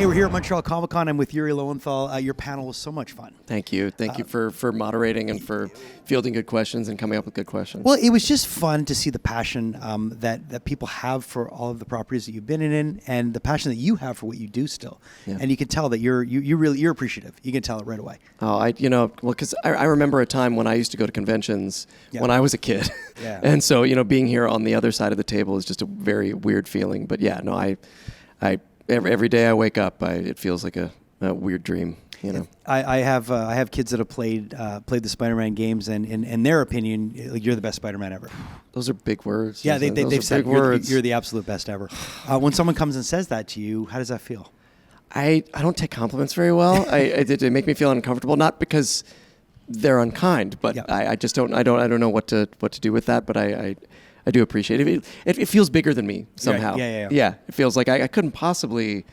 Hey, we're here at Montreal Comiccon. I'm with Yuri Lowenthal. Your panel was so much fun. Thank you. Thank you for moderating and for fielding good questions and coming up with good questions. Well, it was just fun to see the passion that people have for all of the properties that you've been in, and the passion that you have for what you do still. Yeah. And you can tell that you're appreciative. You can tell it right away. Oh, because I remember a time when I used to go to conventions when I was a kid. Yeah. And so, being here on the other side of the table is just a very weird feeling. But yeah, no, every day I wake up, it feels like a weird dream. I have kids that have played the Spider-Man games, and in their opinion, you're the best Spider-Man ever. Those are big words. Yeah, they've said words. You're the absolute best ever. When someone comes and says that to you, how does that feel? I don't take compliments very well. They make me feel uncomfortable, not because they're unkind, but I just don't know what to do with that. But I do appreciate it. It feels bigger than me somehow. Yeah. It feels like I couldn't possibly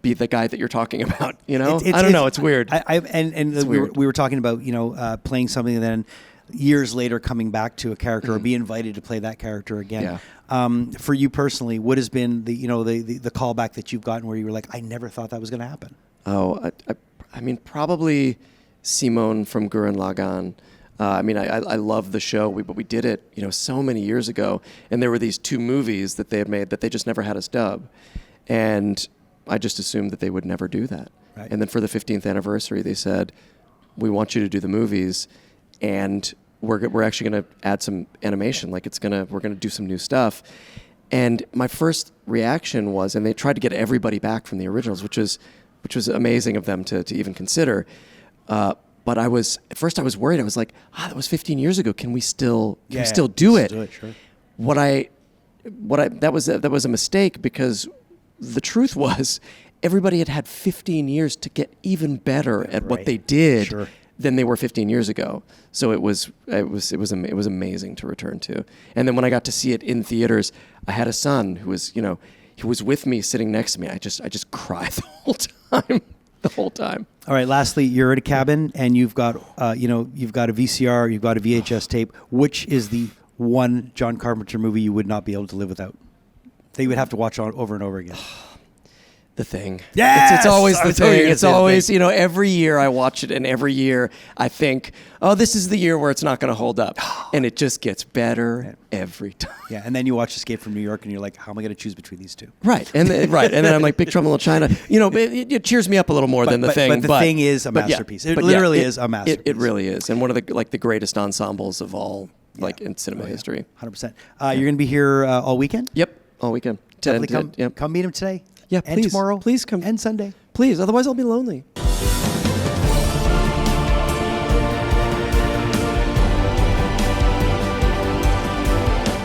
be the guy that you're talking about. I don't know. It's weird. We were talking about playing something and then years later coming back to a character or be invited to play that character again. Yeah. For you personally, what has been the callback that you've gotten where you were like, I never thought that was going to happen? Oh, I mean, probably Simone from Gurren Lagann. I love the show, but we did it, so many years ago, and there were these 2 movies that they had made that they just never had us dub, and I just assumed that they would never do that. Right. And then for the 15th anniversary, they said, "We want you to do the movies, and we're actually going to add some animation. Like we're going to do some new stuff." And my first reaction was, and they tried to get everybody back from the originals, which was amazing of them to even consider. But at first I was worried. I was like, that was 15 years ago. Can we still do it? Still do it, sure. That was a mistake, because the truth was everybody had 15 years to get even better at what they did than they were 15 years ago. So it was amazing to return to. And then when I got to see it in theaters, I had a son who was, he was with me sitting next to me. I just cried the whole time. The whole time. All right. Lastly, you're at a cabin and you've got a VCR, you've got a VHS tape. Which is the one John Carpenter movie you would not be able to live without? That you would have to watch over and over again. The Thing. Yes! It's always The Thing. It's always, every year I watch it, and every year I think, this is the year where it's not going to hold up. And it just gets better every time. Yeah, and then you watch Escape from New York, and you're like, how am I going to choose between these two? Right, and then I'm like, Big Trouble in Little China. It cheers me up a little more than The Thing. But The Thing is a masterpiece. It literally is a masterpiece. It really is, and one of the greatest ensembles of all, in cinema history. 100%. You're going to be here all weekend? Yep, all weekend. Come meet him today. Yeah, and please. tomorrow. Please come. And Sunday. Please, otherwise I'll be lonely.